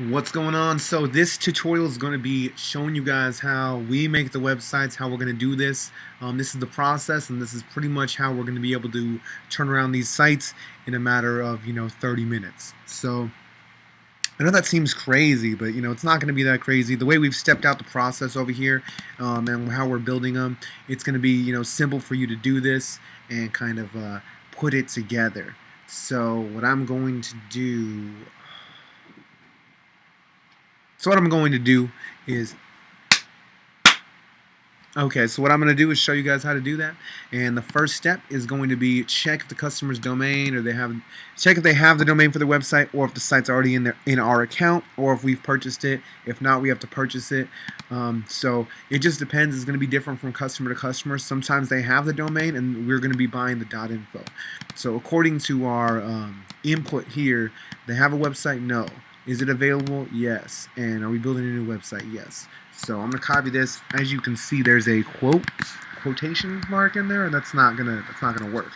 What's going on? So this tutorial is going to be showing you guys how we make the websites, how we're going to do this. This is the process, and this is pretty much how we're going to be able to turn around these sites in a matter of 30 minutes. So I know that seems crazy, but it's not going to be that crazy. The way we've stepped out the process over here, and how we're building them, it's going to be simple for you to do this and kind of put it together. So what I'm going to do So what I'm going to do is, so what I'm going to do is show you guys how to do that. And the first step is going to be check if the customer's domain, or check if they have the domain for the website, or if the site's already in our account, or if we've purchased it. If not, we have to purchase it. So it just depends. It's going to be different from customer to customer. Sometimes they have the domain, and we're going to be buying the .info. So according to our input here, they have a website? No. Is it available? Yes. And are we building a new website? Yes. So I'm gonna copy this. As you can see, there's a quotation mark in there, and that's not gonna work.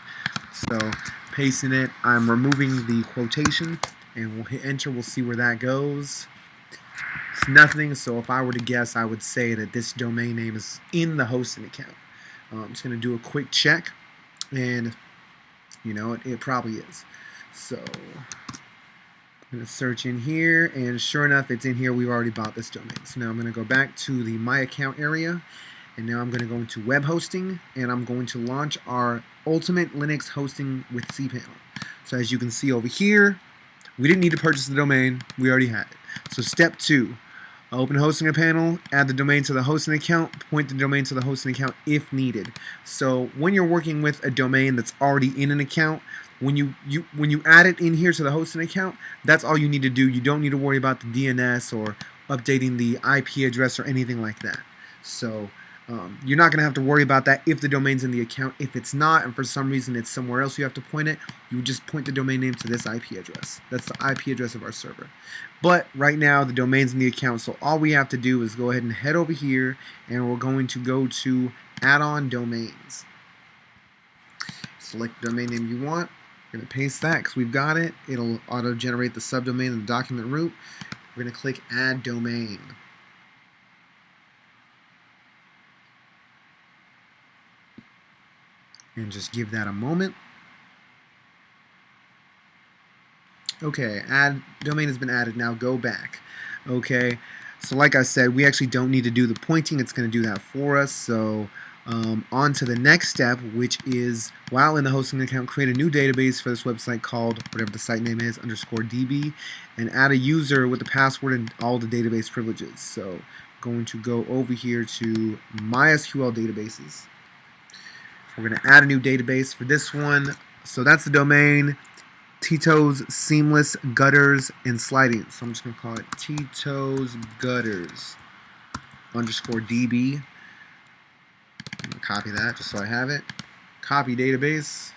So pasting it, I'm removing the quotation, and we'll hit enter. We'll see where that goes. It's nothing. So if I were to guess, I would say that this domain name is in the hosting account. I'm just gonna do a quick check, and it probably is. So I'm going to search in here, and sure enough, it's in here. We've already bought this domain. So now I'm going to go back to the My Account area, and now I'm going to go into web hosting, and I'm going to launch our Ultimate Linux Hosting with cPanel. So as you can see over here, we didn't need to purchase the domain. We already had it. So step 2, open hosting panel, add the domain to the hosting account, point the domain to the hosting account if needed. So when you're working with a domain that's already in an account, when you add it in here to the hosting account, that's all you need to do. You don't need to worry about the DNS or updating the IP address or anything like that. So you're not going to have to worry about that if the domain's in the account. If it's not, and for some reason it's somewhere else you have to point it, you would just point the domain name to this IP address. That's the IP address of our server. But right now the domain's in the account, so all we have to do is go ahead and head over here, and we're going to go to add-on domains. Select the domain name you want. We're going to paste that because we've got it. It'll auto-generate the subdomain in the document root. We're going to click Add Domain. And just give that a moment. Okay, add domain has been added. Now go back. Okay, so like I said, we actually don't need to do the pointing. It's going to do that for us. So on to the next step, which is, while in the hosting account, create a new database for this website called whatever the site name is, _DB, and add a user with the password and all the database privileges. So going to go over here to MySQL databases. We're going to add a new database for this one. So that's the domain, Tito's Seamless Gutters and Sliding. So I'm just going to call it Tito's Gutters _DB. I'm going to copy that just so I have it. Copy database.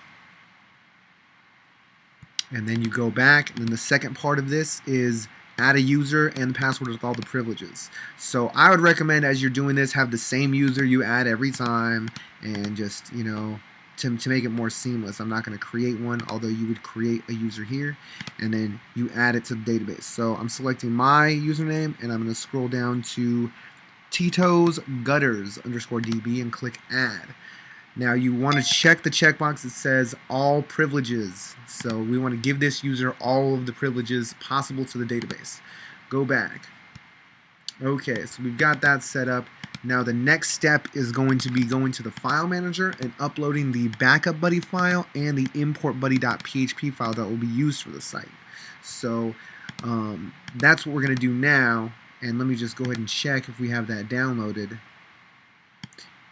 And then you go back, and then the second part of this is add a user and the password with all the privileges. So I would recommend, as you're doing this, have the same user you add every time, and just, to make it more seamless. I'm not going to create one, although you would create a user here, and then you add it to the database. So I'm selecting my username, and I'm going to scroll down to Tito's Gutters _DB and click Add. Now you want to check the checkbox that says all privileges. So we want to give this user all of the privileges possible to the database. Go back. Okay, so we've got that set up. Now the next step is going to be going to the file manager and uploading the backup buddy file and the import buddy.php file that will be used for the site. So that's what we're going to do now. And let me just go ahead and check if we have that downloaded.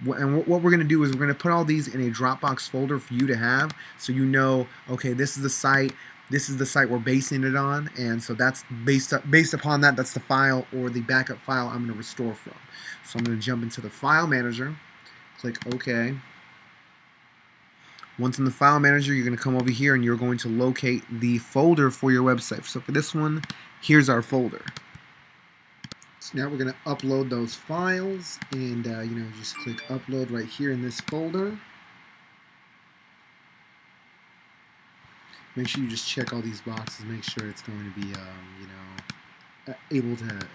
And what we're going to do is we're going to put all these in a Dropbox folder for you to have, so okay, this is the site we're basing it on, and so that's based upon that, that's the file or the backup file I'm going to restore from. So I'm going to jump into the file manager, click OK. Once in the file manager, you're going to come over here and you're going to locate the folder for your website. So for this one, here's our folder. So now we're going to upload those files, and just click upload right here in this folder. Make sure you just check all these boxes, make sure it's going to be able to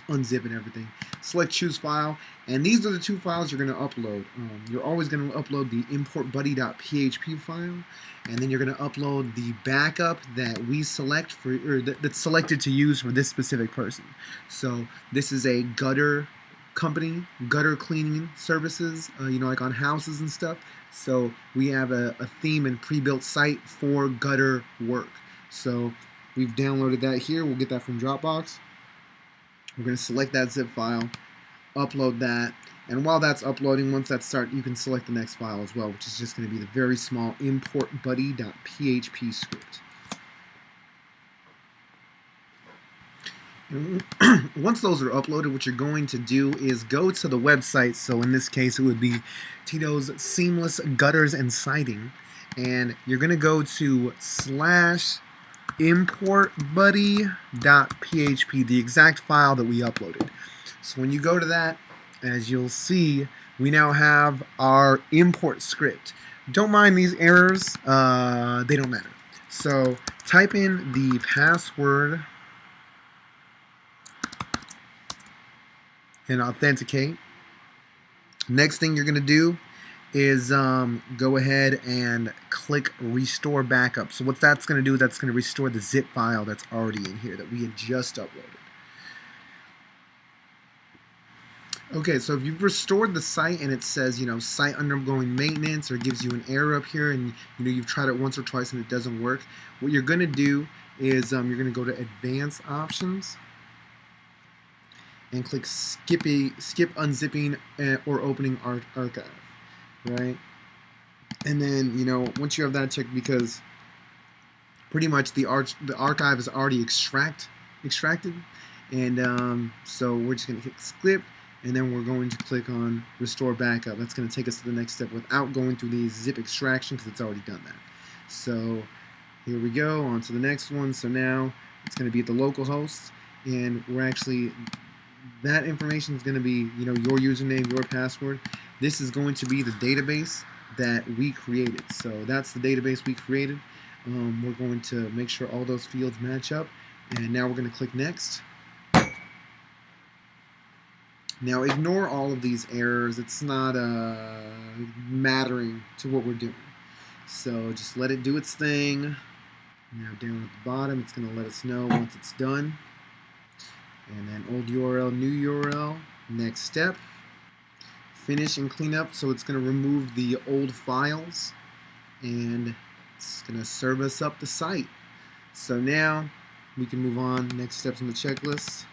unzip and everything. Select choose file, and these are the two files you're going to upload. You're always going to upload the importbuddy.php file, and then you're going to upload the backup that we select for, or that's selected to use for this specific person. So this is a gutter company, gutter cleaning services, like on houses and stuff. So we have a theme and pre-built site for gutter work. So we've downloaded that here. We'll get that from Dropbox. We're going to select that zip file, upload that, and while that's uploading, once that starts, you can select the next file as well, which is just going to be the very small importbuddy.php script. Once those are uploaded, what you're going to do is go to the website. So in this case, it would be Tito's Seamless Gutters and Siding, and you're going to go to /importbuddy.php, the exact file that we uploaded. So when you go to that, as you'll see, we now have our import script. Don't mind these errors, they don't matter. So type in the password and authenticate. Next thing you're going to do is go ahead and click restore backup. So what that's going to do, that's going to restore the zip file that's already in here that we had just uploaded. Okay, so if you've restored the site and it says, site undergoing maintenance, or gives you an error up here, and you've tried it once or twice and it doesn't work, what you're going to do is you're going to go to Advanced Options and click skip unzipping or opening archive, right? And then once you have that checked, because pretty much the archive is already extracted, and so we're just going to click skip, and then we're going to click on restore backup. That's going to take us to the next step without going through the zip extraction, because it's already done that. So here we go on to the next one. So now it's going to be at the local host, and we're actually, that information is going to be, your username, your password. This is going to be the database that we created. So that's the database we created. We're going to make sure all those fields match up, and now we're going to click next. Now ignore all of these errors. It's not mattering to what we're doing. So just let it do its thing. Now down at the bottom, it's going to let us know once it's done. And then old URL, new URL, next step. Finish and clean up. So it's going to remove the old files, and it's going to serve us up the site. So now we can move on. Next steps on the checklist.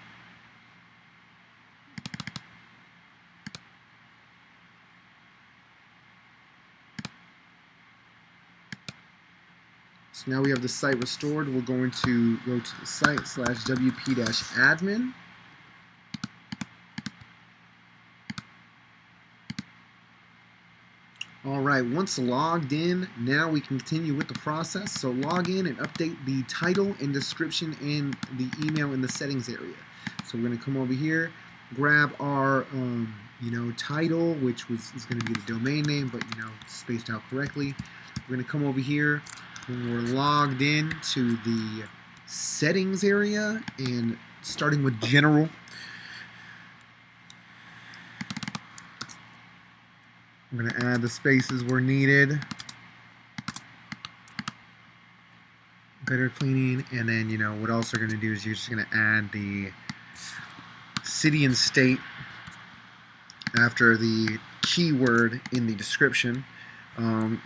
So now we have the site restored. We're going to go to the site /wp-admin. Alright, once logged in, now we can continue with the process. So log in and update the title and description in the email in the settings area. So we're going to come over here, grab our title, which is going to be the domain name, but spaced out correctly. We're going to come over here when we're logged in to the settings area, and starting with general, I'm going to add the spaces where needed, gutter cleaning, and then what else we're going to do is you're just going to add the city and state after the keyword in the description.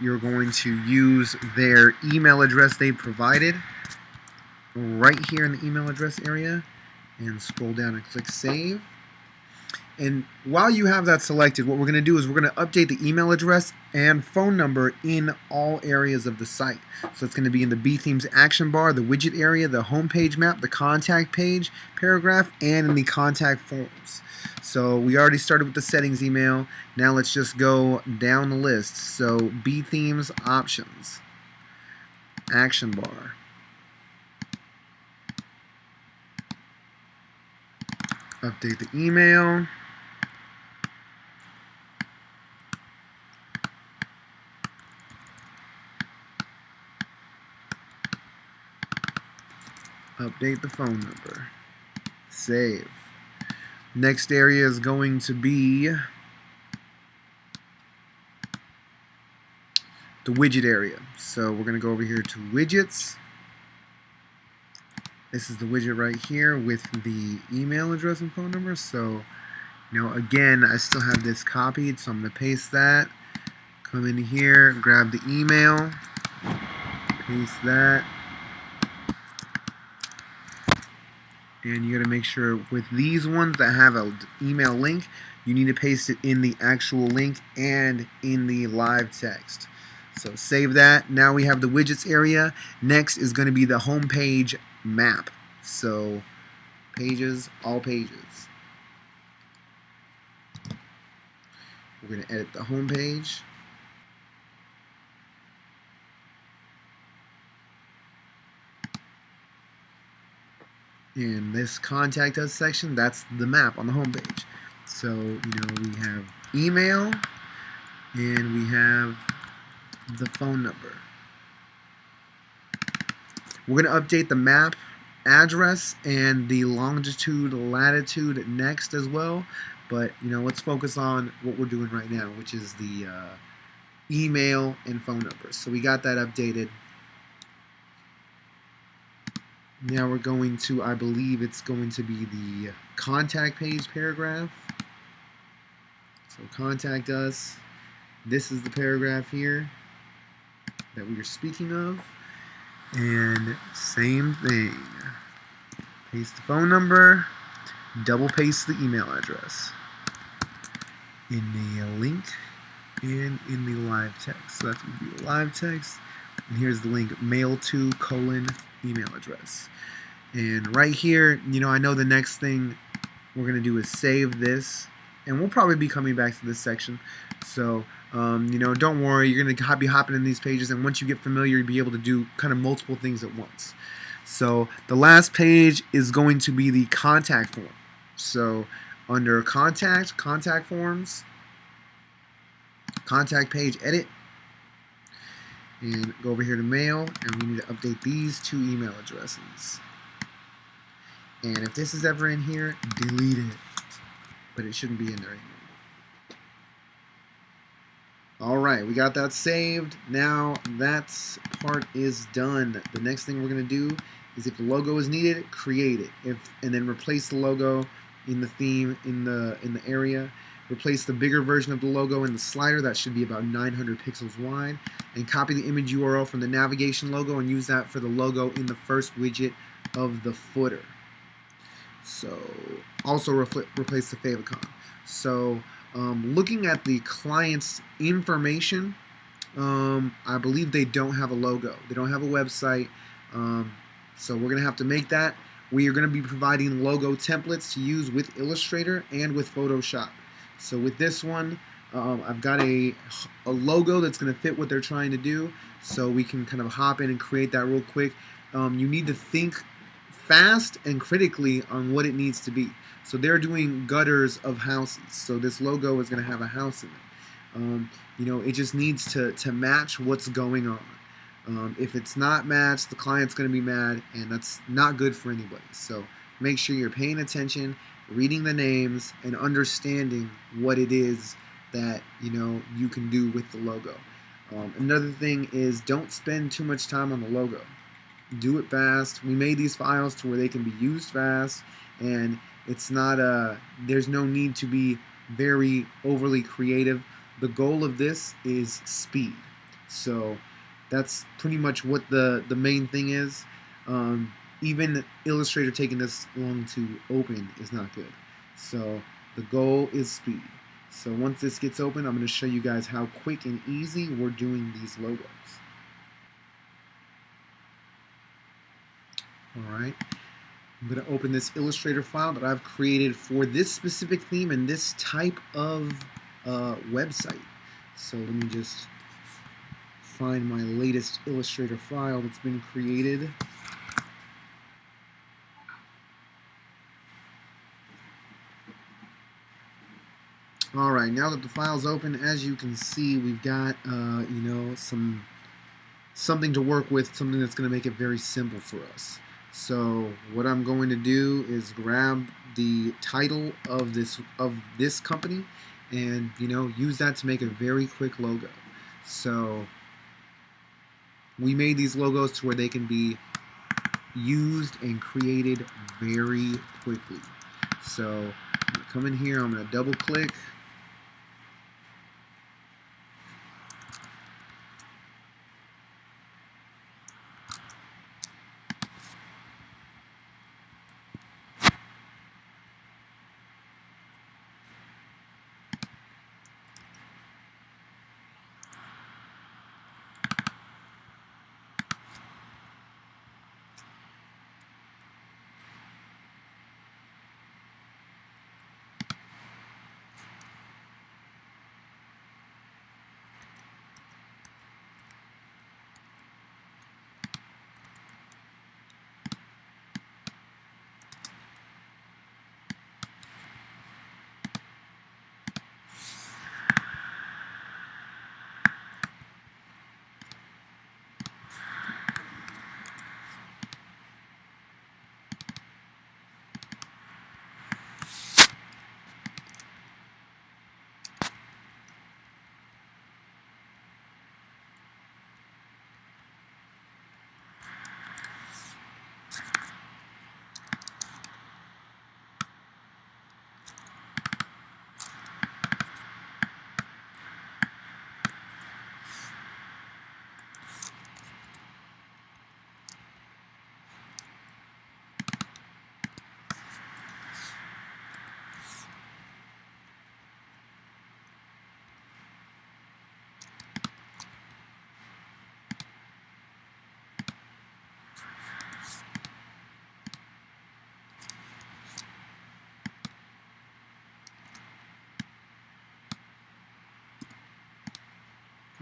You're going to use their email address they provided right here in the email address area, and scroll down and click save. And while you have that selected, what we're going to do is we're going to update the email address and phone number in all areas of the site. So it's going to be in the B-Themes action bar, the widget area, the homepage map, the contact page paragraph, and in the contact forms. So we already started with the settings email. Now let's just go down the list. So B-Themes options, action bar, update the email, update the phone number. Save. Next area is going to be the widget area. So we're going to go over here to widgets. This is the widget right here with the email address and phone number. So, again, I still have this copied, so I'm going to paste that. Come in here, grab the email, paste that. And you got to make sure with these ones that have an email link, you need to paste it in the actual link and in the live text. So save that. Now we have the widgets area. Next is going to be the home page map. So pages, all pages. We're going to edit the home page. In this contact us section, that's the map on the home page. So, we have email and we have the phone number. We're going to update the map address and the longitude, latitude next as well. But, let's focus on what we're doing right now, which is the email and phone numbers. So we got that updated. Now we're going to, I believe it's going to be the contact page paragraph. So contact us. This is the paragraph here that we were speaking of. And same thing. Paste the phone number, double paste the email address in the link and in the live text. So that's going to be the live text. And here's the link, mail to : email address. And right here, I know the next thing we're going to do is save this. And we'll probably be coming back to this section. So, don't worry. You're going to be hopping in these pages. And once you get familiar, you'll be able to do kind of multiple things at once. So the last page is going to be the contact form. So under contact forms, contact page edit, and go over here to mail, and we need to update these 2 email addresses. And if this is ever in here, delete it. But it shouldn't be in there anymore. Alright, we got that saved. Now that part is done. The next thing we're going to do is if the logo is needed, create it. And then replace the logo in the theme, in the area. Replace the bigger version of the logo in the slider. That should be about 900 pixels wide. And copy the image URL from the navigation logo and use that for the logo in the first widget of the footer. So also replace the favicon. So looking at the client's information, I believe they don't have a logo. They don't have a website. So we're going to have to make that. We are going to be providing logo templates to use with Illustrator and with Photoshop. So with this one, I've got a logo that's going to fit what they're trying to do. So we can kind of hop in and create that real quick. You need to think fast and critically on what it needs to be. So they're doing gutters of houses. So this logo is going to have a house in it. It just needs to match what's going on. If it's not matched, the client's going to be mad, and that's not good for anybody. So make sure you're paying attention, reading the names, and understanding what it is that you can do with the logo. Another thing is don't spend too much time on the logo. Do it fast. We made these files to where they can be used fast, and it's not there's no need to be very overly creative. The goal of this is speed. So that's pretty much what the main thing is. Even Illustrator taking this long to open is not good. So the goal is speed. So once this gets open, I'm going to show you guys how quick and easy we're doing these logos. Alright, I'm going to open this Illustrator file that I've created for this specific theme and this type of website. So let me just find my latest Illustrator file that's been created. Alright, now that the file's open, as you can see, we've got something to work with, something that's going to make it very simple for us. So what I'm going to do is grab the title of this company and use that to make a very quick logo. So we made these logos to where they can be used and created very quickly. So I'm going to come in here, I'm going to double click.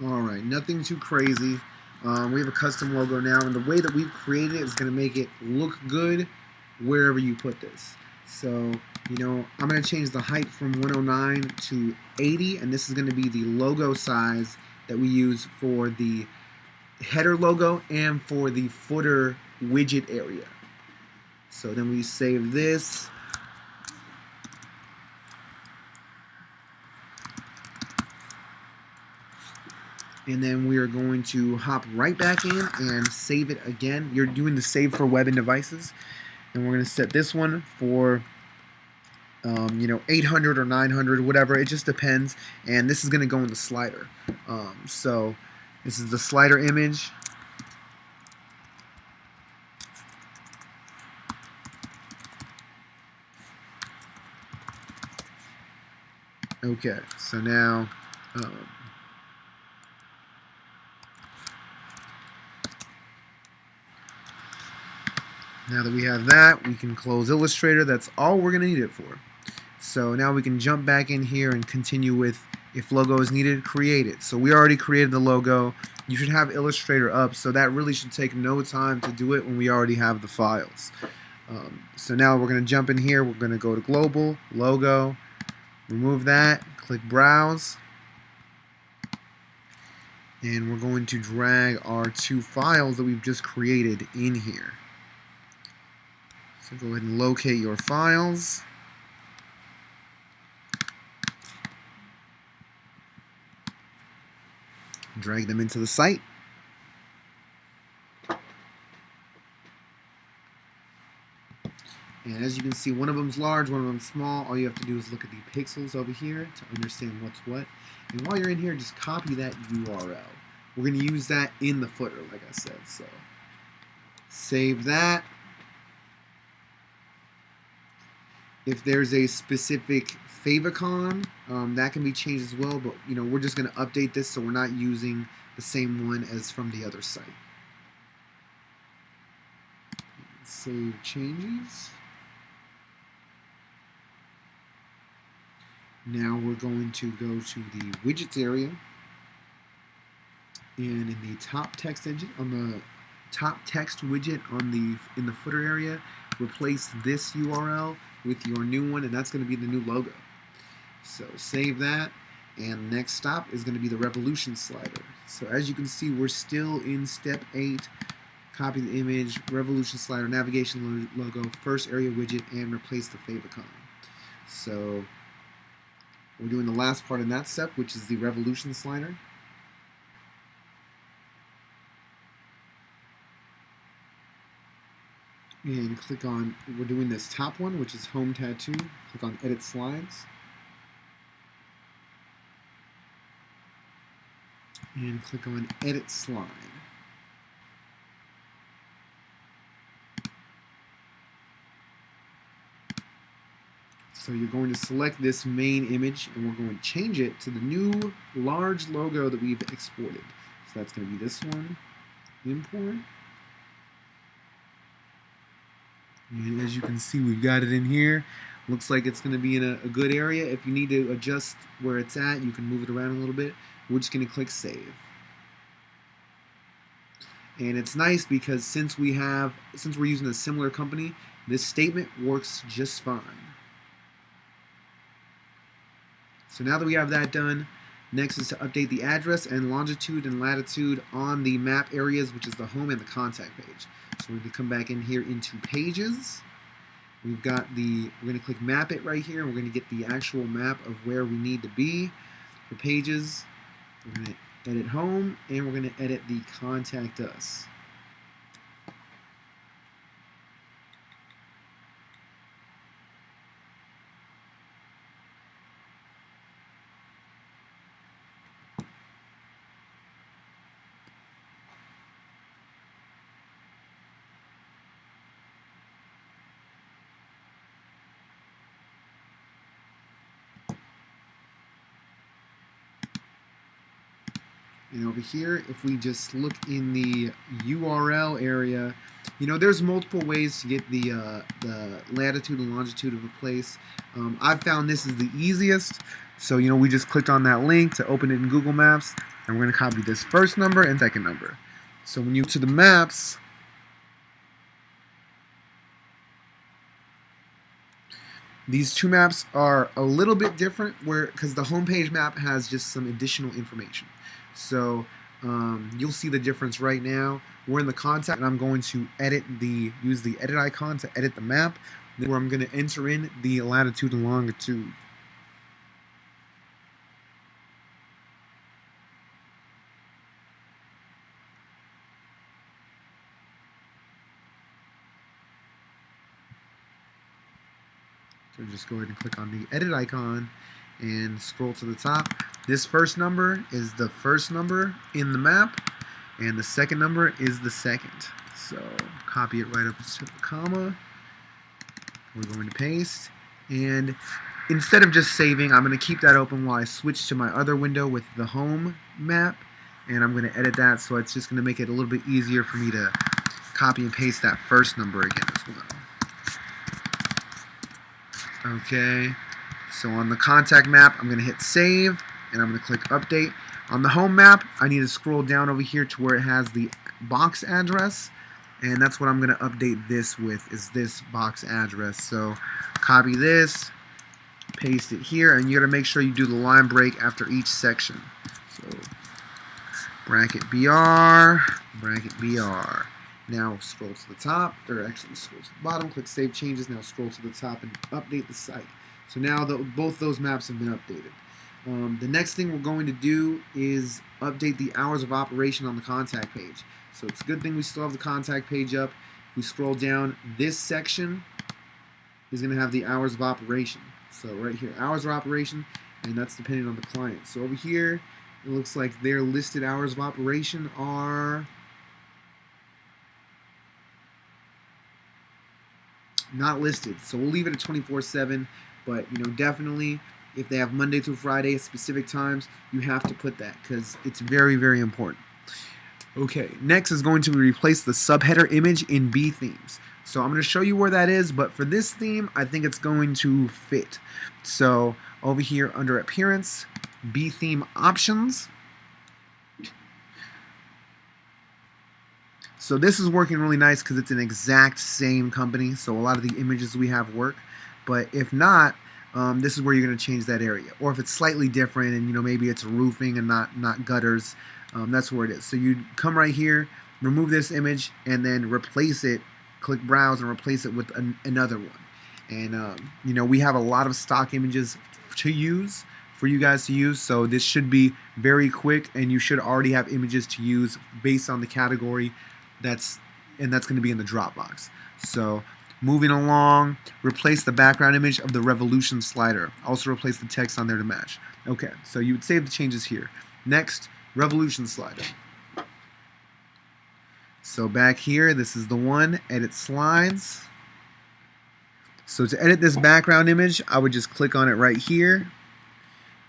Alright, nothing too crazy. We have a custom logo now, and the way that we've created it is going to make it look good wherever you put this. So, I'm going to change the height from 109 to 80, and this is going to be the logo size that we use for the header logo and for the footer widget area. So then we save this. And then we are going to hop right back in and save it again. You're doing the save for web and devices. And we're going to set this one for 800 or 900, whatever. It just depends. And this is going to go in the slider. So this is the slider image. Okay, so now now that we have that, we can close Illustrator. That's all we're going to need it for. So now we can jump back in here and continue with, if logo is needed, create it. So we already created the logo. You should have Illustrator up, so that really should take no time to do it when we already have the files. So now we're going to jump in here. We're going to go to Global, Logo, remove that, click Browse, and we're going to drag our two files that we've just created in here. So go ahead and locate your files. Drag them into the site. And as you can see, one of them's large, one of them's small. All you have to do is look at the pixels over here to understand what's what. And while you're in here, just copy that URL. We're going to use that in the footer, like I said. So save that. If there's a specific favicon, that can be changed as well. But we're just going to update this so we're not using the same one as from the other site. Save changes. Now we're going to go to the widgets area, and in the top text widget in the footer area, replace this URL with your new one, and that's going to be the new logo. So save that, and next stop is going to be the revolution slider. So as you can see, we're still in step 8. copy the image, Revolution slider, navigation logo, first area widget, and replace the favicon. So we're doing the last part in that step, which is the Revolution slider. And click on, we're doing this top one, which is Home Tattoo. Click on Edit Slides. And click on Edit Slide. So you're going to select this main image, and we're going to change it to the new large logo that we've exported. So that's going to be this one, Import. And as you can see, we've got it in here. Looks like it's going to be in a good area. If you need to adjust where it's at, you can move it around a little bit. We're just going to click Save. And it's nice because since we're using a similar company, this statement works just fine. So now that we have that done, next is to update the address and longitude and latitude on the map areas, which is the home and the contact page. So we're going to come back in here into Pages. We're going to click Map It right here, and we're going to get the actual map of where we need to be. For Pages, we're going to edit Home, and we're going to edit the Contact Us. And over here, if we just look in the URL area, you know, there's multiple ways to get the latitude and longitude of a place. I've found this is the easiest. So, you know, we just clicked on that link to open it in Google Maps, and we're going to copy this first number and second number. So when you go to the maps, these two maps are a little bit different because the homepage map has just some additional information. So you'll see the difference right now. We're in the contact, and I'm going to use the edit icon to edit the map, where I'm going to enter in the latitude and longitude. So just go ahead and click on the edit icon and scroll to the top. This first number is the first number in the map, and the second number is the second. So copy it right up to the comma. We're going to paste, and instead of just saving, I'm going to keep that open while I switch to my other window with the home map, and I'm going to edit that, so it's just going to make it a little bit easier for me to copy and paste that first number again as well. Okay, so on the contact map, I'm going to hit save, and I'm going to click update. On the home map, I need to scroll down over here to where it has the box address, and that's what I'm going to update this with, is this box address. So copy this, paste it here, and you got to make sure you do the line break after each section. So bracket BR, bracket BR. Now scroll to the top, or actually scroll to the bottom, click Save Changes. Now scroll to the top and update the site. So now both those maps have been updated. The next thing we're going to do is update the hours of operation on the contact page. So it's a good thing we still have the contact page up. If we scroll down, this section is going to have the hours of operation. So right here, hours of operation, and that's depending on the client. So over here, it looks like their listed hours of operation are not listed. So we'll leave it at 24/7, but you know, definitely if they have Monday through Friday at specific times, you have to put that because it's very, very important. Okay, next is going to replace the subheader image in B themes. So I'm going to show you where that is, but for this theme, I think it's going to fit. So over here under Appearance, B theme options. So this is working really nice because it's an exact same company, so a lot of the images we have work. But if not, this is where you're going to change that area. Or if it's slightly different and, you know, maybe it's roofing and not gutters, that's where it is. So you come right here, remove this image and then replace it. Click browse and replace it with another one. And you know, we have a lot of stock images to use for you guys to use, so this should be very quick, and you should already have images to use based on the category that's going to be in the Dropbox. So moving along, replace the background image of the Revolution slider. Also replace the text on there to match. Okay, so you would save the changes here. Next, Revolution slider. So back here, this is the one, edit slides. So to edit this background image, I would just click on it right here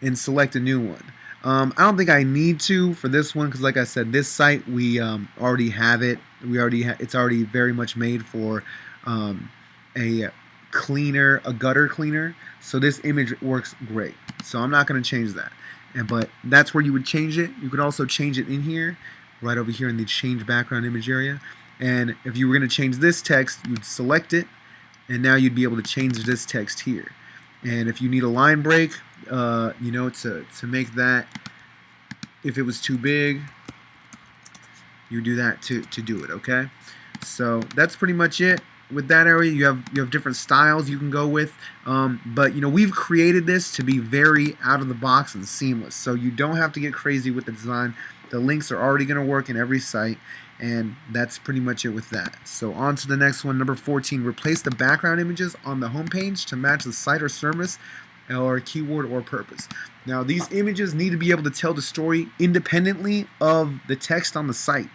and select a new one. I don't think I need to for this one because, like I said, this site we already have it. It's already very much made for a gutter cleaner. So this image works great. So I'm not going to change that. But that's where you would change it. You could also change it in here, right over here in the change background image area. And if you were going to change this text, you'd select it, and now you'd be able to change this text here. And if you need a line break, you know, to make that, if it was too big, you do that to do it. Okay, so that's pretty much it. With that area, you have different styles you can go with, but you know, we've created this to be very out of the box and seamless, so you don't have to get crazy with the design. The links are already going to work in every site, and that's pretty much it with that. So on to the next one, number 14. Replace the background images on the home page to match the site or service or keyword or purpose. Now these images need to be able to tell the story independently of the text on the site.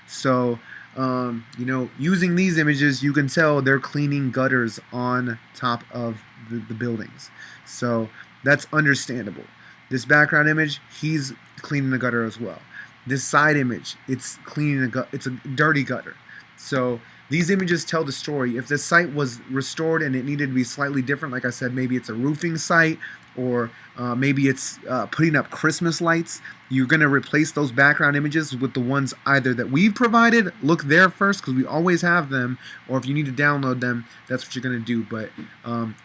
So you know, using these images, you can tell they're cleaning gutters on top of the buildings. So that's understandable. This background image, he's cleaning the gutter as well. This side image, it's cleaning it's a dirty gutter. So these images tell the story. If the site was restored and it needed to be slightly different, like I said, maybe it's a roofing site, or maybe it's putting up Christmas lights, you're going to replace those background images with the ones either that we've provided. Look there first because we always have them, or if you need to download them, that's what you're going to do. But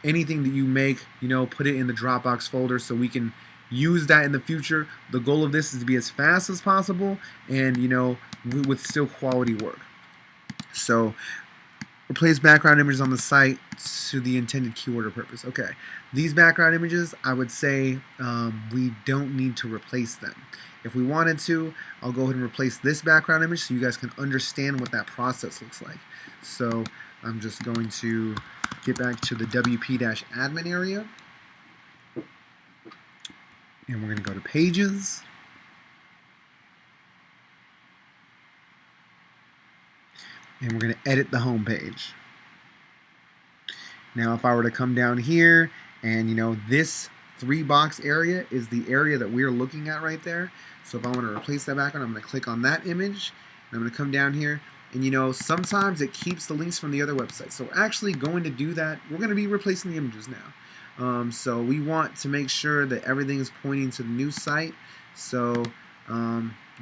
anything that you make, you know, put it in the Dropbox folder so we can use that in the future. The goal of this is to be as fast as possible, and you know, with still quality work. So replace background images on the site to the intended keyword or purpose. Okay, these background images, I would say we don't need to replace them. If we wanted to, I'll go ahead and replace this background image so you guys can understand what that process looks like. So I'm just going to get back to the WP-admin area, and we're going to go to Pages. And we're going to edit the home page. Now if I were to come down here, and you know, this 3-box area is the area that we're looking at right there. So if I want to replace that background, I'm going to click on that image, and I'm going to come down here, and you know, sometimes it keeps the links from the other websites. So we're actually going to do that. We're going to be replacing the images now. So we want to make sure that everything is pointing to the new site. So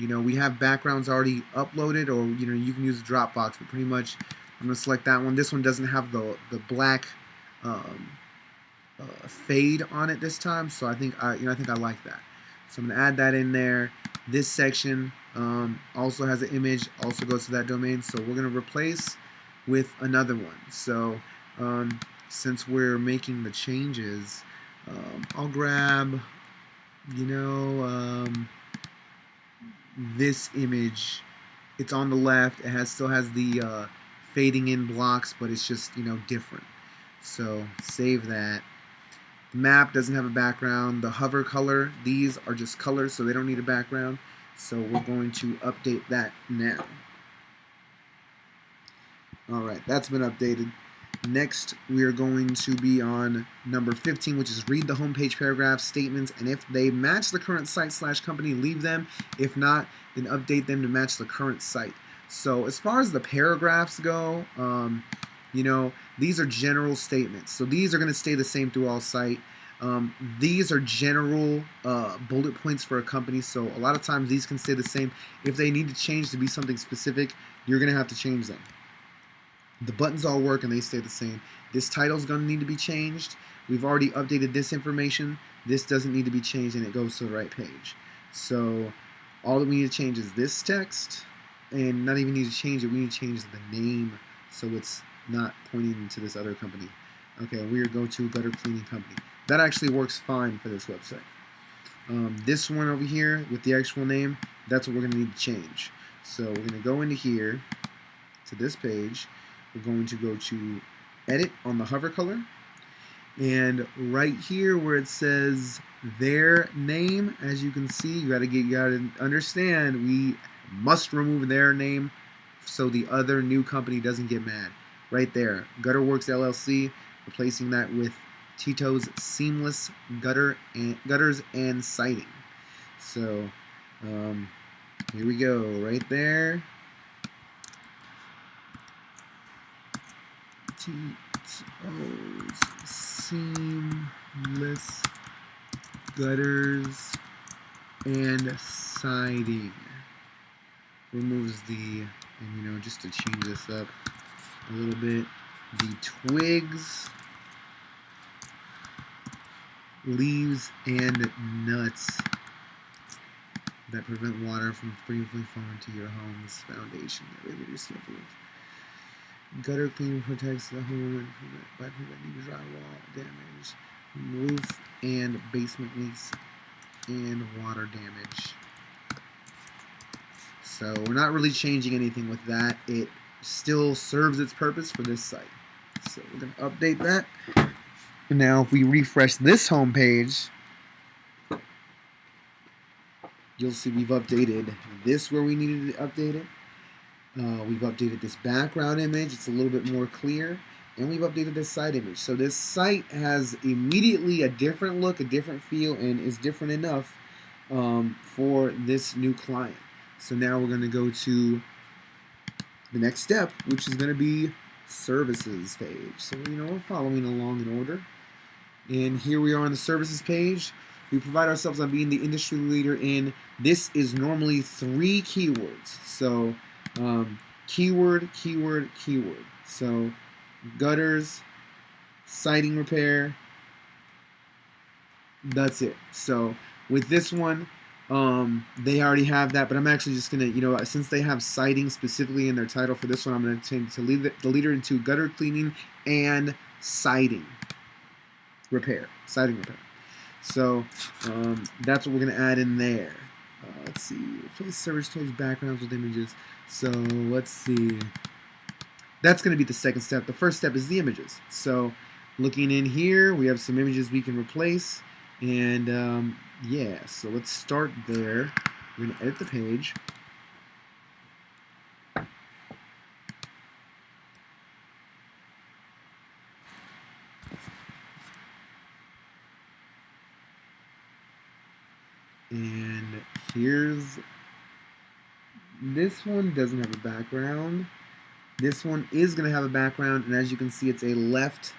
you know, we have backgrounds already uploaded, or you know, you can use Dropbox, but pretty much I'm going to select that one. This one doesn't have the black fade on it this time, so I think I like that. So I'm going to add that in there. This section also has an image, also goes to that domain, so we're going to replace with another one. So since we're making the changes, I'll grab, you know, this image. It's on the left. It still has the fading in blocks, but it's just, you know, different. So save that. The map doesn't have a background. The hover color, these are just colors, so they don't need a background. So we're going to update that now. Alright, that's been updated. Next, we are going to be on number 15, which is read the homepage paragraphs, statements, and if they match the current site/company, leave them. If not, then update them to match the current site. So as far as the paragraphs go, you know, these are general statements. So these are going to stay the same through all site. These are general bullet points for a company, so a lot of times these can stay the same. If they need to change to be something specific, you're going to have to change them. The buttons all work and they stay the same. This title is going to need to be changed. We've already updated this information. This doesn't need to be changed, and it goes to the right page. So all that we need to change is this text, and not even need to change it. We need to change the name so it's not pointing to this other company. Okay, we're going to Gutter Cleaning Company. That actually works fine for this website. This one over here with the actual name, that's what we're going to need to change. So we're going to go into here to this page. We're going to go to Edit on the hover color. And right here where it says their name, as you can see, you gotta understand, we must remove their name so the other new company doesn't get mad. Right there, Gutterworks LLC, replacing that with Tito's Seamless Gutters and Siding. So here we go, right there. Tito's Seamless Gutters and Siding. Removes the, and just to change this up a little bit, the twigs, leaves, and nuts that prevent water from briefly falling to your home's foundation. That way reduce level of gutter cleaning protects the home by preventing drywall damage, roof and basement leaks, and water damage. So we're not really changing anything with that. It still serves its purpose for this site. So we're going to update that. Now if we refresh this home page, you'll see we've updated this where we needed to update it. We've updated this background image. It's a little bit more clear. And we've updated this site image. So this site has immediately a different look, a different feel, and is different enough for this new client. So now we're going to go to the next step, which is going to be services page. So, we're following along in order. And here we are on the services page. We pride ourselves on being the industry leader in, this is normally 3 keywords. So, keyword, keyword, keyword. So, gutters, siding repair, that's it. So, with this one, they already have that, but I'm actually just going to, since they have siding specifically in their title for this one, I'm going to change the leader into gutter cleaning and siding repair. Siding repair. So that's what we're going to add in there. Let's see. Replace service towards backgrounds with images. So let's see. That's going to be the second step. The first step is the images. So looking in here, we have some images we can replace. And yeah, so let's start there. We're going to edit the page. And here's, this one doesn't have a background. This one is going to have a background, and as you can see, it's a left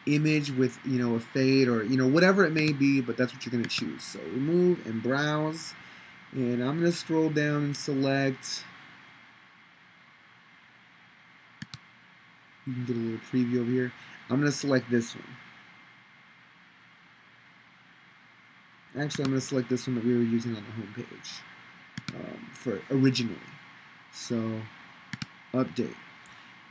image with, a fade or, whatever it may be, but that's what you're going to choose. So remove and browse, and I'm going to scroll down and select, you can get a little preview over here. I'm going to select this one. Actually, I'm going to select this one that we were using on the home page for originally. So, update.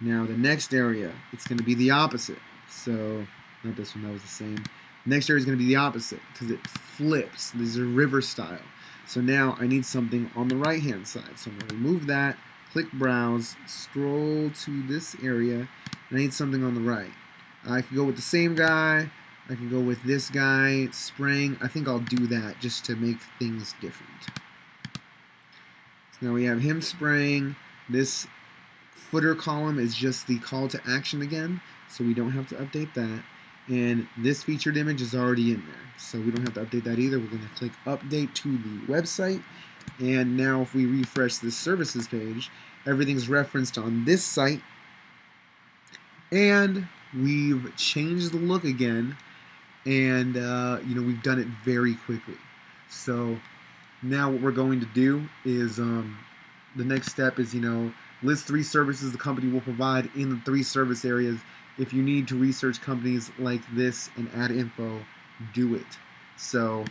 Now, the next area, it's going to be the opposite. So, not this one, that was the same. Next area is going to be the opposite because it flips. These are river style. So now I need something on the right-hand side. So I'm going to remove that, click Browse, scroll to this area, and I need something on the right. I can go with the same guy. I can go with this guy, spraying. I think I'll do that just to make things different. So now we have him spraying. This footer column is just the call to action again, so we don't have to update that. And this featured image is already in there, so we don't have to update that either. We're going to click Update to the website. And now if we refresh this services page, everything's referenced on this site. And we've changed the look again. And we've done it very quickly. So now what we're going to do is the next step is list 3 services the company will provide in the 3 service areas. If you need to research companies like this and add info, do it. So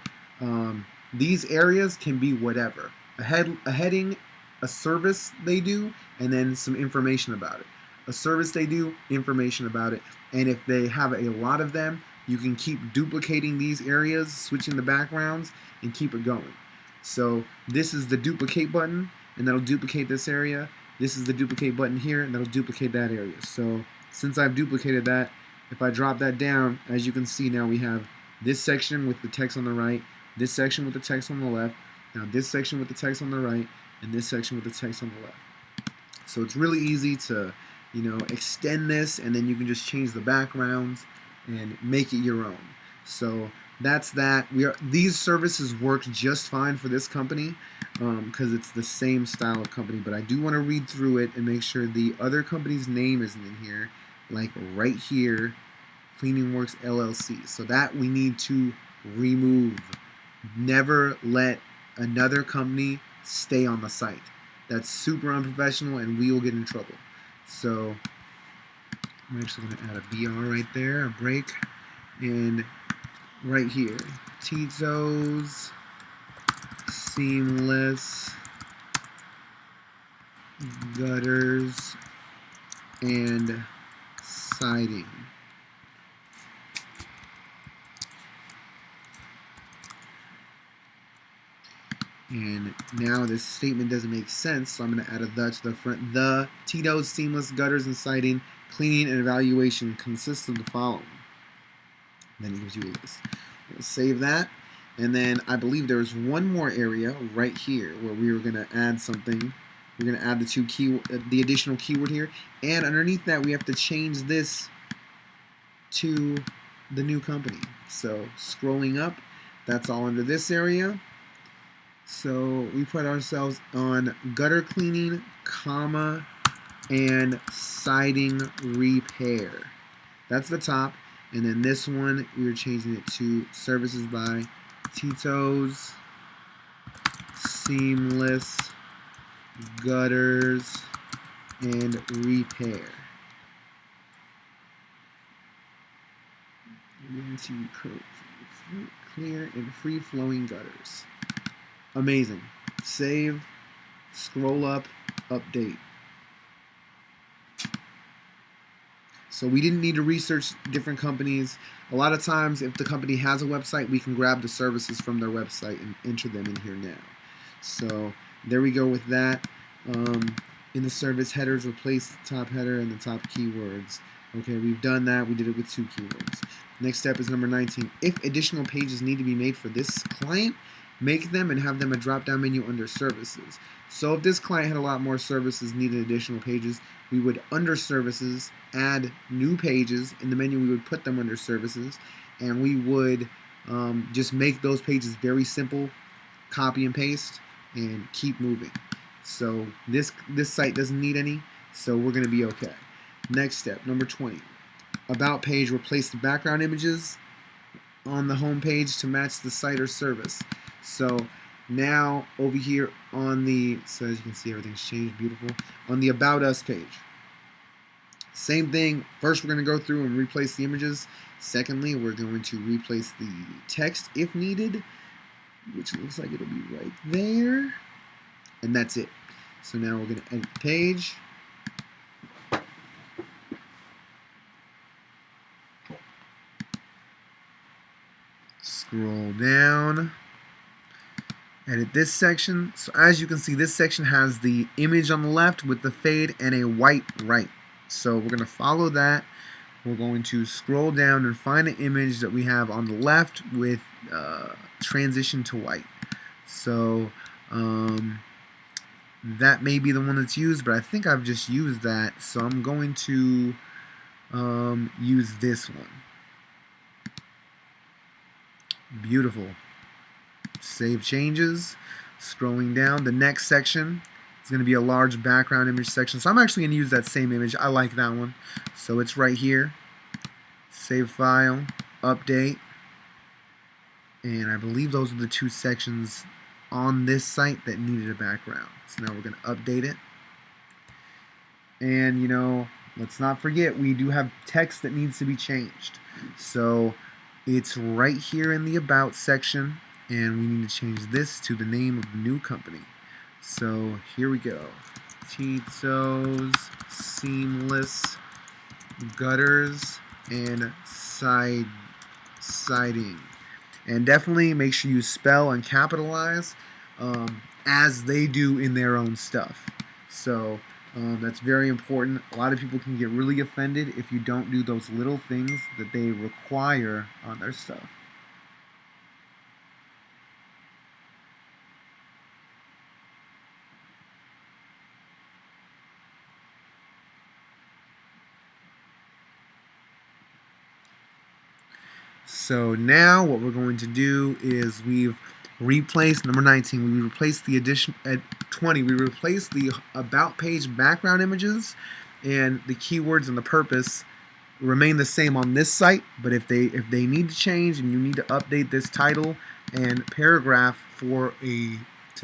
these areas can be whatever. A heading, a service they do, and then some information about it. A service they do, information about it. And if they have a lot of them, you can keep duplicating these areas, switching the backgrounds, and keep it going. So this is the duplicate button, and that'll duplicate this area. This is the duplicate button here, and that'll duplicate that area. So since I've duplicated that, if I drop that down, as you can see now we have this section with the text on the right, this section with the text on the left, now this section with the text on the right, and this section with the text on the left. So it's really easy to, extend this, and then you can just change the backgrounds and make it your own. So that's that. These services work just fine for this company because it's the same style of company, but I do want to read through it and make sure the other company's name isn't in here, like right here, Cleaning Works LLC. So that we need to remove. Never let another company stay on the site. That's super unprofessional, and we will get in trouble. So I'm actually going to add a BR right there, a break, and right here, Tito's Seamless Gutters and Siding. And now this statement doesn't make sense, so I'm going to add a the to the front. The Tito's Seamless Gutters and Siding Cleaning and Evaluation consists of the following. Then it gives you a list. I'm going to save that. And then I believe there's one more area right here where we were going to add something. We're going to add the additional keyword here. And underneath that, we have to change this to the new company. So scrolling up, that's all under this area. So we put ourselves on gutter cleaning, comma, and siding repair. That's the top. And then this one, we are changing it to Services by Tito's Seamless Gutters and Repair. Into clear and free-flowing gutters. Amazing. Save, scroll up, update. So we didn't need to research different companies. A lot of times, if the company has a website, we can grab the services from their website and enter them in here now. So there we go with that. In the service headers, replace the top header and the top keywords. Okay, we've done that. We did it with 2 keywords. Next step is number 19. If additional pages need to be made for this client, make them and have them a drop-down menu under services. So if this client had a lot more services, needed additional pages, we would, under services, add new pages. In the menu, we would put them under services, and we would just make those pages very simple, copy and paste, and keep moving. So this site doesn't need any, so we're going to be okay. Next step, number 20. About page, replace the background images on the home page to match the site or service. So now over here on the, so as you can see, everything's changed, beautiful. On the About Us page, same thing. First, we're going to go through and replace the images. Secondly, we're going to replace the text if needed, which looks like it'll be right there. And that's it. So now we're going to edit the page. Scroll down. Edit this section. So as you can see, this section has the image on the left with the fade and a white right. So we're going to follow that. We're going to scroll down and find the image that we have on the left with transition to white. So that may be the one that's used, but I think I've just used that. So I'm going to use this one. Beautiful. Save changes. Scrolling down, the next section is going to be a large background image section. So I'm actually going to use that same image. I like that one. So it's right here. Save file, update. And I believe those are the 2 sections on this site that needed a background. So now we're going to update it. And, let's not forget, we do have text that needs to be changed. So it's right here in the About section. And we need to change this to the name of the new company. So here we go. Tito's seamless gutters and siding. And definitely make sure you spell and capitalize as they do in their own stuff. So that's very important. A lot of people can get really offended if you don't do those little things that they require on their stuff. So now what we're going to do is we've replaced number 19. We replaced the addition at 20. We replaced the about page background images, and the keywords and the purpose remain the same on this site. But if they need to change and you need to update this title and paragraph to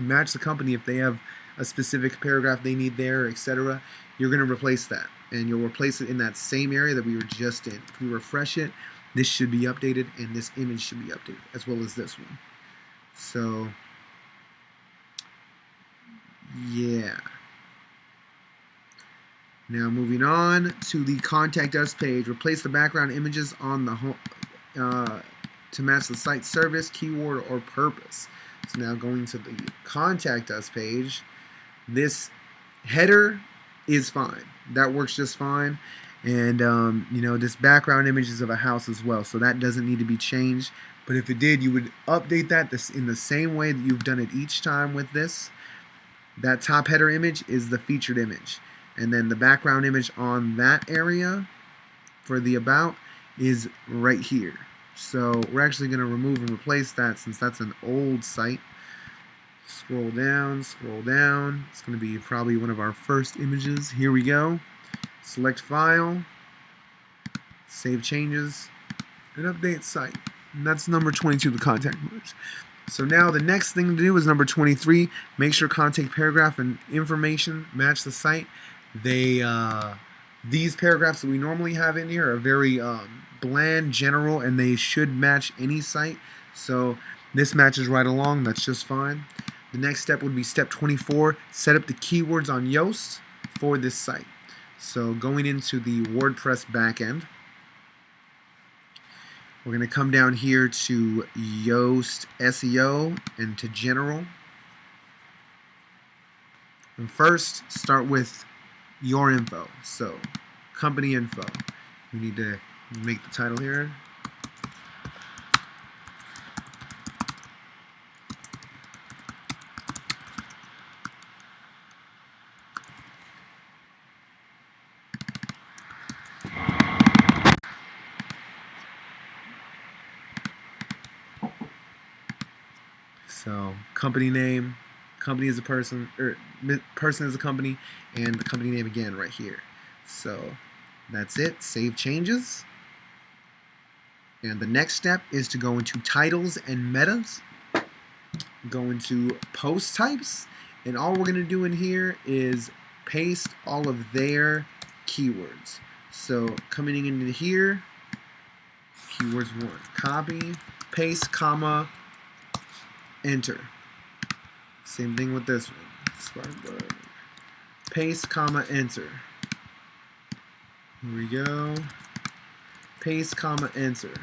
match the company, if they have a specific paragraph they need there, etc., you're going to replace that, and you'll replace it in that same area that we were just in. If we refresh it, this should be updated, and this image should be updated, as well as this one. So, yeah. Now moving on to the Contact Us page. Replace the background images on the home to match the site service, keyword, or purpose. So now going to the Contact Us page, this header is fine. That works just fine. And this background image is of a house as well, so that doesn't need to be changed. But if it did, you would update that in the same way that you've done it each time with this. That top header image is the featured image, and then the background image on that area for the about is right here. So we're actually going to remove and replace that since that's an old site. Scroll down, scroll down. It's going to be probably one of our first images. Here we go. Select file, save changes, and update site. And that's number 22, the contact merge. So now the next thing to do is number 23. Make sure contact paragraph and information match the site. These paragraphs that we normally have in here are very bland, general, and they should match any site. So this matches right along. That's just fine. The next step would be step 24. Set up the keywords on Yoast for this site. So going into the WordPress backend, we're going to come down here to Yoast SEO and to General. And first, start with your info. So, company info. We need to make the title here. So, company name, company is a person, or person is a company, and the company name again right here. So, that's it. Save changes. And the next step is to go into titles and metas, go into post types, and all we're going to do in here is paste all of their keywords. So, coming into here, keywords 1, copy, paste, comma, enter. Same thing with this one. Paste, comma, enter. Here we go. Paste, comma, enter.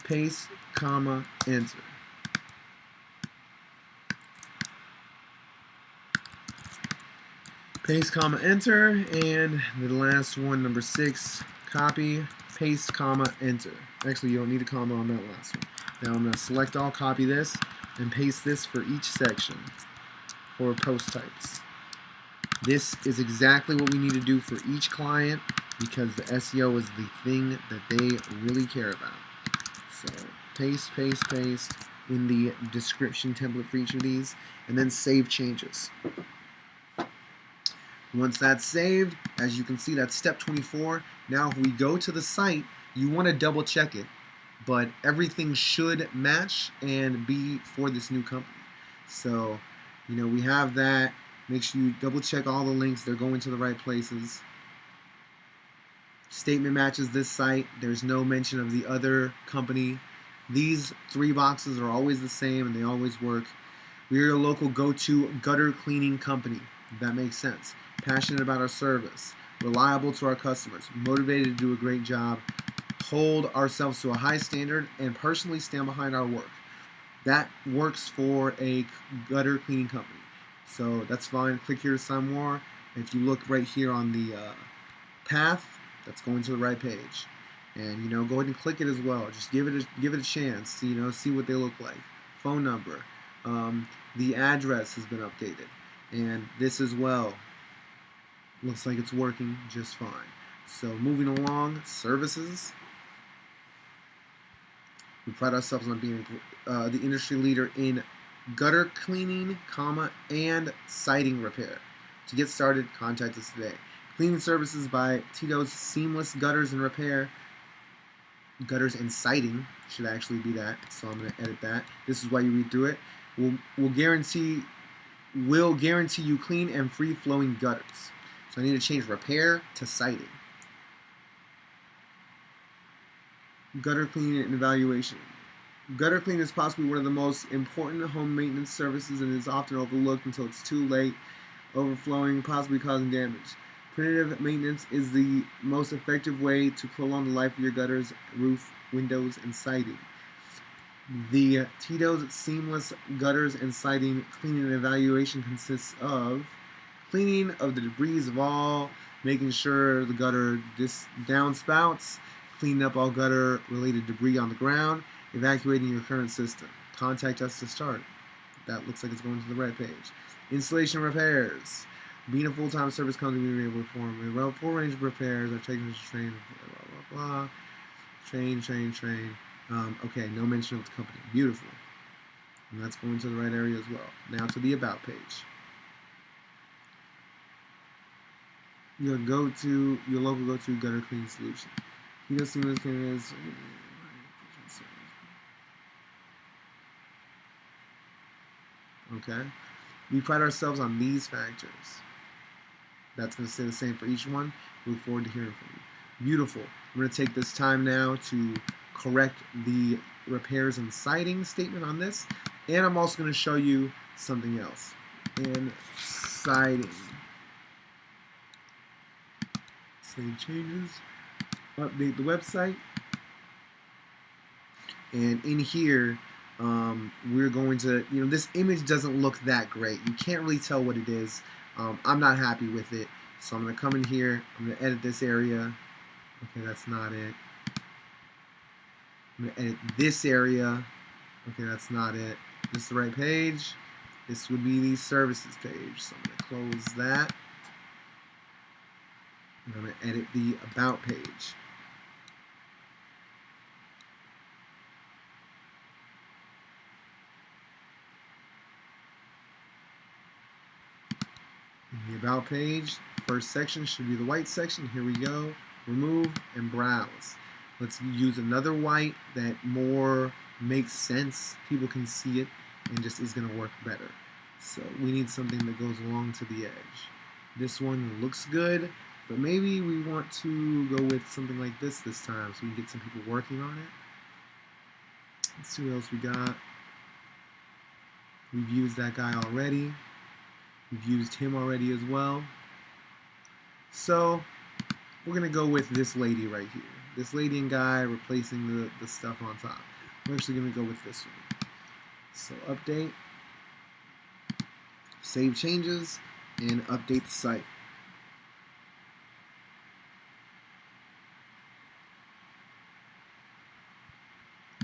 Paste, comma, enter. Paste, comma, enter. And the last one, number 6, copy, paste, comma, enter. Actually, you don't need a comma on that last one. Now I'm going to select all, copy this, and paste this for each section for post types. This is exactly what we need to do for each client because the SEO is the thing that they really care about. So paste, paste, paste in the description template for each of these, and then save changes. Once that's saved, as you can see, that's step 24. Now if we go to the site, you want to double check it, but everything should match and be for this new company. So, we have that. Make sure you double check all the links. They're going to the right places. Statement matches this site. There's no mention of the other company. These 3 boxes are always the same and they always work. We are your local go-to gutter cleaning company, if that makes sense. Passionate about our service, reliable to our customers, motivated to do a great job, hold ourselves to a high standard, and personally stand behind our work. That works for a gutter cleaning company. So that's fine. Click here to sign more. If you look right here on the path, that's going to the right page. And go ahead and click it as well. Just give it a chance. See what they look like. Phone number. The address has been updated, and this as well looks like it's working just fine. So moving along, services. We pride ourselves on being the industry leader in gutter cleaning, and siding repair. To get started, contact us today. Cleaning services by Tito's Seamless Gutters and Repair. Gutters and siding should actually be that, so I'm going to edit that. This is why you read through it. We'll guarantee you clean and free flowing gutters. So I need to change repair to siding. Gutter cleaning and evaluation. Gutter cleaning is possibly one of the most important home maintenance services and is often overlooked until it's too late, overflowing, possibly causing damage. Preventative maintenance is the most effective way to prolong the life of your gutters, roof, windows, and siding. The Tito's Seamless Gutters and Siding Cleaning and Evaluation consists of cleaning of the debris of all, making sure the gutter downspouts, cleaning up all gutter-related debris on the ground, evacuating your current system. Contact us to start. That looks like it's going to the right page. Installation repairs. Being a full-time service company, we were able to perform a full range of repairs. Our technicians trained, blah, blah, blah. Train. Okay, no mention of the company. Beautiful. And that's going to the right area as well. Now to the About page. Your local go-to gutter cleaning solution. You don't see what this is. Okay. We pride ourselves on these factors. That's going to stay the same for each one. We look forward to hearing from you. Beautiful. I'm going to take this time now to correct the repairs and siding statement on this. And I'm also going to show you something else. In siding. Save changes. Update the website. And in here, we're going to, this image doesn't look that great. You can't really tell what it is. I'm not happy with it. So I'm going to come in here. I'm going to edit this area. Okay, that's not it. I'm going to edit this area. Okay, that's not it. This is the right page. This would be the services page. So I'm going to close that. And I'm going to edit the About page. In the About page, first section should be the white section. Here we go. Remove and browse. Let's use another white that more makes sense. People can see it and just is going to work better. So we need something that goes along to the edge. This one looks good, but maybe we want to go with something like this time so we can get some people working on it. Let's see what else we got. We've used that guy already. We've used him already as well. So we're going to go with this lady right here. This lady and guy replacing the stuff on top. We're actually going to go with this one. So update, save changes, and update the site.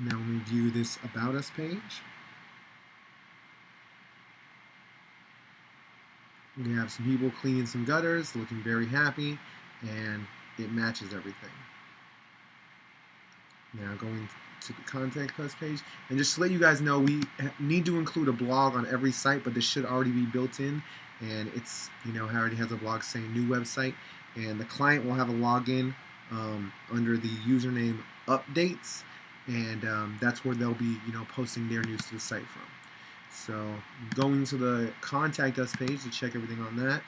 Now we view this About Us page. We have some people cleaning some gutters, looking very happy, and it matches everything. Now going to the Contact Us page, and just to let you guys know, we need to include a blog on every site, but this should already be built in, and it's, it already has a blog saying new website, and the client will have a login under the username updates, and that's where they'll be, posting their news to the site from. So going to the Contact Us page to check everything on that.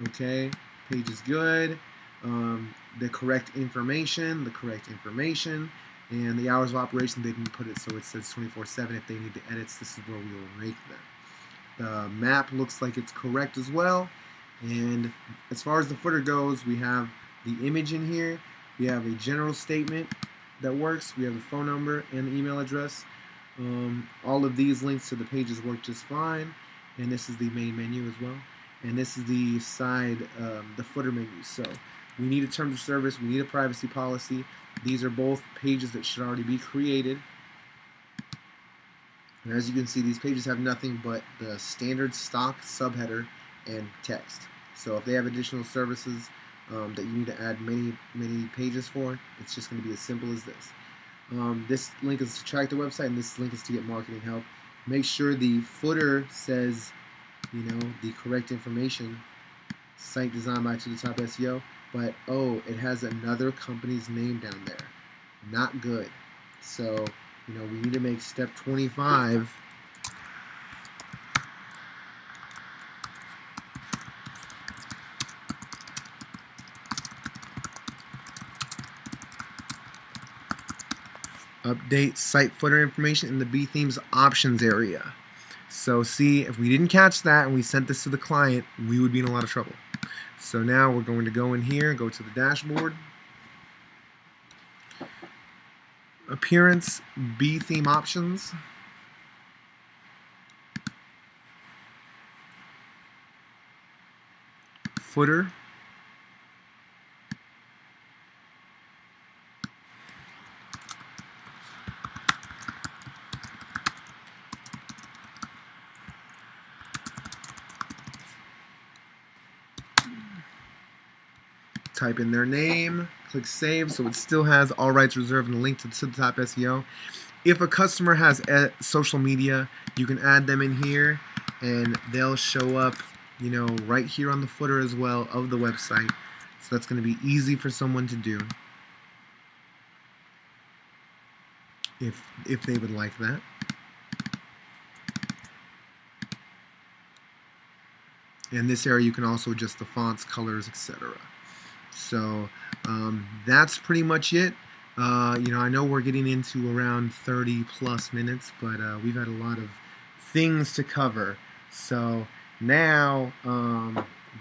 Okay, page is good. The correct information. And the hours of operation, they didn't put it, so it says 24/7. If they need the edits, this is where we will make them. The map looks like it's correct as well. And as far as the footer goes, we have the image in here. We have a general statement that works. We have the phone number and the email address. All of these links to the pages work just fine. And this is the main menu as well. And this is the side, the footer menu. So we need a terms of service. We need a privacy policy. These are both pages that should already be created. And as you can see, these pages have nothing but the standard stock subheader and text. So if they have additional services that you need to add many pages for, it's just going to be as simple as this. This link is to track the website, and this link is to get marketing help. Make sure the footer says, the correct information. Site designed by To The Top SEO, but it has another company's name down there. Not good. So we need to make step 25 update site footer information in the B-Themes options area. So see, if we didn't catch that and we sent this to the client, we would be in a lot of trouble. So now we're going to go in here, go to the dashboard. Appearance, B-Theme options. Footer. Type in their name, click save, so it still has all rights reserved and a link to the top SEO. If a customer has social media, you can add them in here and they'll show up, right here on the footer as well of the website. So that's going to be easy for someone to do if they would like that. In this area, you can also adjust the fonts, colors, etc. So that's pretty much it. I know we're getting into around 30 plus minutes, but we've had a lot of things to cover. So now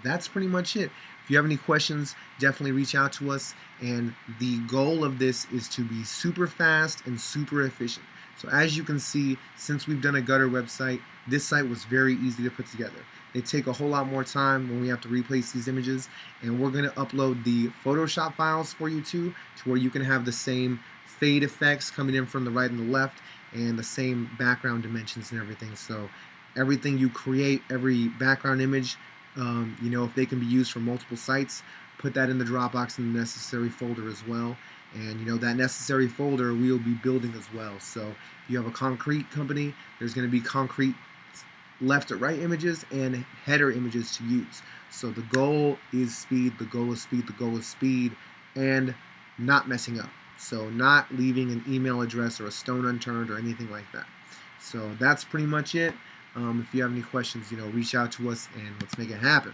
that's pretty much it. If you have any questions, definitely reach out to us. And the goal of this is to be super fast and super efficient. So as you can see, since we've done a gutter website, this site was very easy to put together. They take a whole lot more time when we have to replace these images, and we're going to upload the Photoshop files for you too, to where you can have the same fade effects coming in from the right and the left, and the same background dimensions and everything. So everything you create, every background image, if they can be used for multiple sites, put that in the Dropbox in the necessary folder as well. And that necessary folder we will be building as well. So if you have a concrete company, there's going to be concrete left or right images and header images to use. So the goal is speed, the goal is speed, the goal is speed, and not messing up. So not leaving an email address or a stone unturned or anything like that. So that's pretty much it. If you have any questions, reach out to us and let's make it happen.